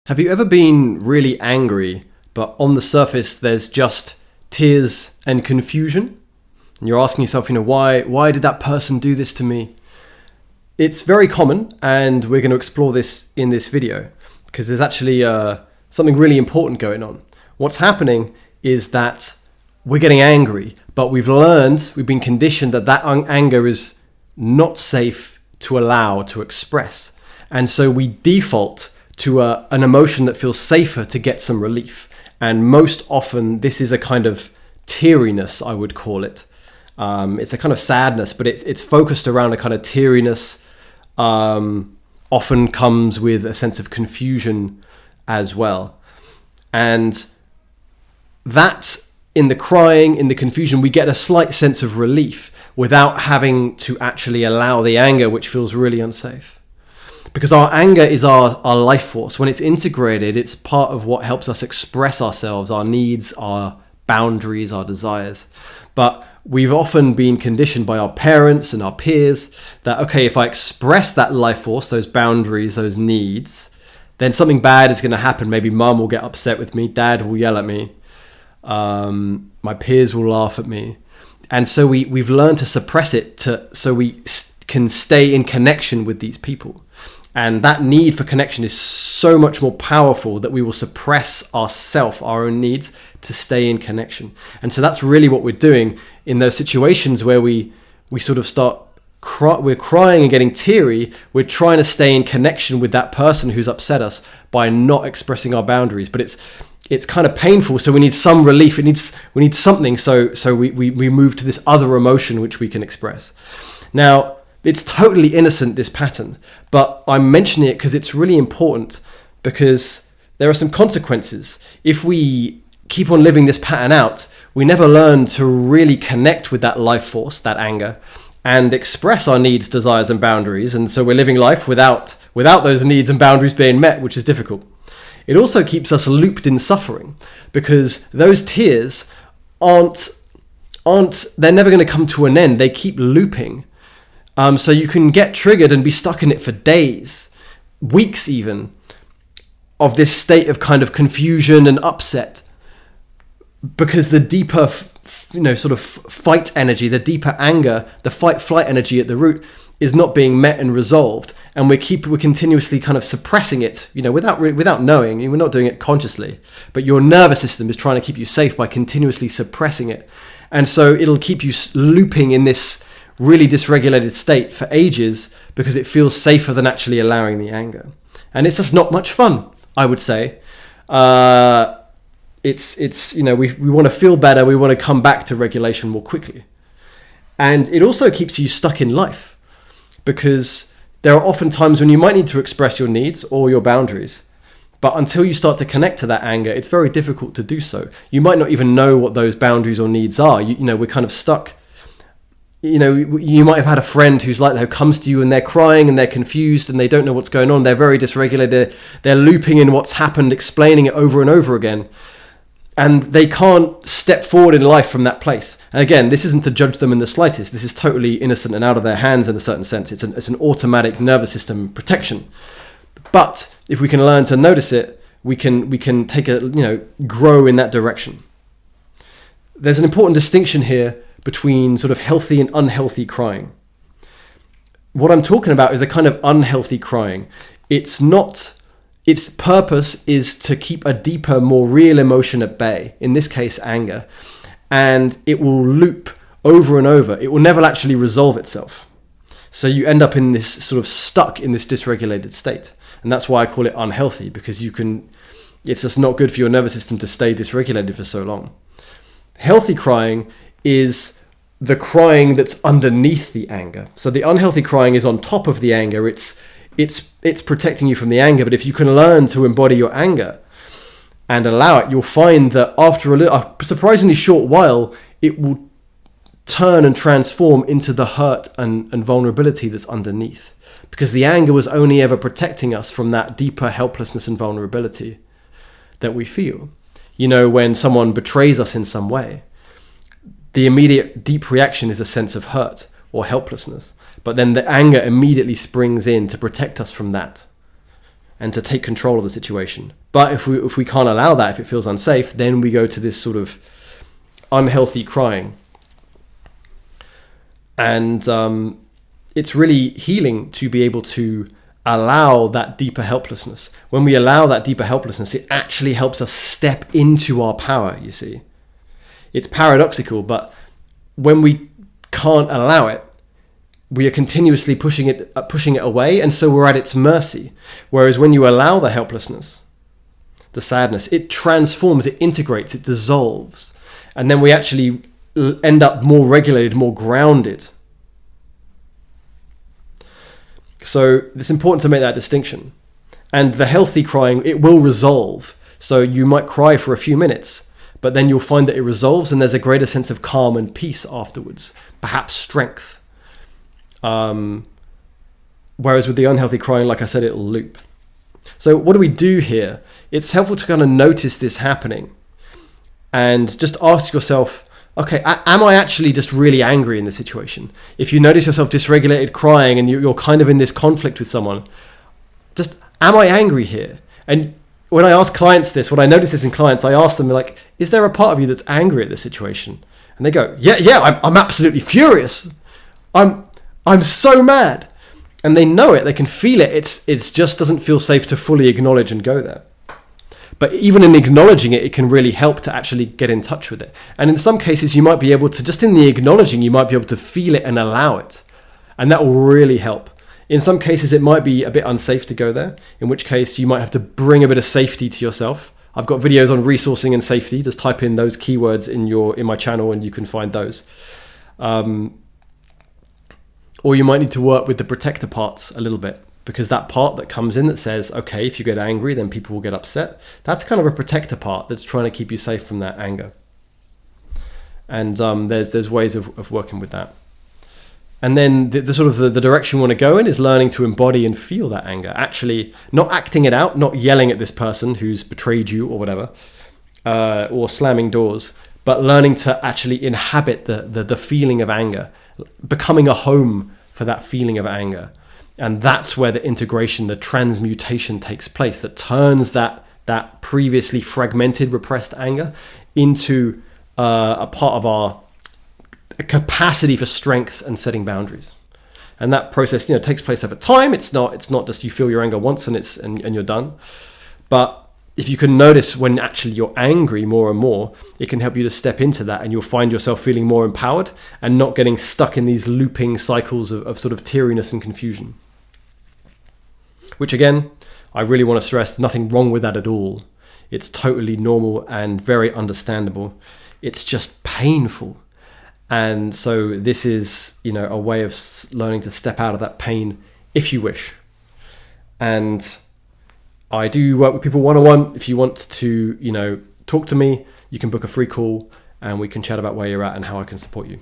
Have you ever been really angry, but on the surface there's just tears and confusion? And you're asking yourself, why did that person do this to me? It's very common, and we're going to explore this in this video because there's actually something really important going on. What's happening is that we're getting angry, but we've been conditioned that anger is not safe to allow to express. And so we default to an emotion that feels safer to get some relief. And most often this is a kind of teariness, I would call it. It's a kind of sadness, but it's focused around a kind of teariness, often comes with a sense of confusion as well. And that, in the crying, in the confusion, we get a slight sense of relief without having to actually allow the anger, which feels really unsafe. Because our anger is our life force. When it's integrated, it's part of what helps us express ourselves, our needs, our boundaries, our desires. But we've often been conditioned by our parents and our peers that, okay, if I express that life force, those boundaries, those needs, then something bad is going to happen. Maybe mum will get upset with me, dad will yell at me, my peers will laugh at me. And so we've learned to suppress it so we can stay in connection with these people. And that need for connection is so much more powerful that we will suppress our own needs to stay in connection. And so that's really what we're doing in those situations where we sort of we're crying and getting teary. We're trying to stay in connection with that person who's upset us by not expressing our boundaries. But it's kind of painful, so we need some relief. We need something, so we move to this other emotion which we can express. Now, it's totally innocent, this pattern, but I'm mentioning it because it's really important, because there are some consequences. If we keep on living this pattern out, we never learn to really connect with that life force, that anger, and express our needs, desires, and boundaries. And so we're living life without those needs and boundaries being met, which is difficult. It also keeps us looped in suffering, because those tears they're never going to come to an end. They keep looping. So you can get triggered and be stuck in it for days, weeks even, of this state of kind of confusion and upset, because the deeper, sort of fight energy, the deeper anger, the fight-flight energy at the root is not being met and resolved, and we're continuously kind of suppressing it, without knowing. We're not doing it consciously, but your nervous system is trying to keep you safe by continuously suppressing it, and so it'll keep you looping in this really dysregulated state for ages because it feels safer than actually allowing the anger. And it's just not much fun, I would say. We want to feel better. We want to come back to regulation more quickly. And it also keeps you stuck in life, because there are often times when you might need to express your needs or your boundaries. But until you start to connect to that anger, it's very difficult to do so. You might not even know what those boundaries or needs are. We're kind of stuck. You might have had a friend who's like that, who comes to you and they're crying and they're confused and they don't know what's going on. They're very dysregulated. They're looping in what's happened, explaining it over and over again. And they can't step forward in life from that place. And again, this isn't to judge them in the slightest. This is totally innocent and out of their hands in a certain sense. It's an automatic nervous system protection. But if we can learn to notice it, we can grow in that direction. There's an important distinction here between sort of healthy and unhealthy crying. What I'm talking about is a kind of unhealthy crying. Its purpose is to keep a deeper, more real emotion at bay, in this case anger, and it will loop over and over. It will never actually resolve itself. So you end up in this sort of stuck in this dysregulated state. And that's why I call it unhealthy, because it's just not good for your nervous system to stay dysregulated for so long. Healthy crying is the crying that's underneath the anger. So the unhealthy crying is on top of the anger. It's protecting you from the anger. But if you can learn to embody your anger and allow it, you'll find that after a surprisingly short while, it will turn and transform into the hurt and vulnerability that's underneath. Because the anger was only ever protecting us from that deeper helplessness and vulnerability that we feel. When someone betrays us in some way, the immediate deep reaction is a sense of hurt or helplessness. But then the anger immediately springs in to protect us from that. and to take control of the situation. But if we can't allow that, if it feels unsafe, then we go to this sort of unhealthy crying. And it's really healing to be able to allow that deeper helplessness. When we allow that deeper helplessness, it actually helps us step into our power, you see. It's paradoxical, but when we can't allow it, we are continuously pushing it away, and so we're at its mercy. Whereas when you allow the helplessness, the sadness, it transforms, it integrates, it dissolves, and then we actually end up more regulated, more grounded. So it's important to make that distinction. And the healthy crying, it will resolve. So you might cry for a few minutes, but then you'll find that it resolves and there's a greater sense of calm and peace afterwards, perhaps strength. Whereas with the unhealthy crying, like I said, it'll loop. So what do we do here? It's helpful to kind of notice this happening and just ask yourself, okay, am I actually just really angry in this situation? If you notice yourself dysregulated crying and you're kind of in this conflict with someone, just, am I angry here? And when I ask clients this, when I notice this in clients, I ask them, like, is there a part of you that's angry at this situation? And they go, yeah, I'm absolutely furious. I'm so mad. And they know it, they can feel it. It's just doesn't feel safe to fully acknowledge and go there. But even in acknowledging it, it can really help to actually get in touch with it. And in some cases, you might be able to, just in the acknowledging, you might be able to feel it and allow it. And that will really help. In some cases, it might be a bit unsafe to go there, in which case you might have to bring a bit of safety to yourself. I've got videos on resourcing and safety. Just type in those keywords in my channel and you can find those. Or you might need to work with the protector parts a little bit, because that part that comes in that says, okay, if you get angry, then people will get upset. That's kind of a protector part that's trying to keep you safe from that anger. And there's ways of working with that. And then the sort of the direction we want to go in is learning to embody and feel that anger. Actually, not acting it out, not yelling at this person who's betrayed you or whatever, or slamming doors, but learning to actually inhabit the feeling of anger, becoming a home for that feeling of anger. And that's where the integration, the transmutation takes place, that turns that previously fragmented, repressed anger into a part of our capacity for strength and setting boundaries. And that process, takes place over time. It's not just you feel your anger once and you're done. But if you can notice when actually you're angry more and more, it can help you to step into that, and you'll find yourself feeling more empowered and not getting stuck in these looping cycles of sort of teariness and confusion. Which again, I really want to stress, nothing wrong with that at all. It's totally normal and very understandable. It's just painful. And so this is, a way of learning to step out of that pain if you wish. And I do work with people one-on-one. If you want to, talk to me, you can book a free call and we can chat about where you're at and how I can support you.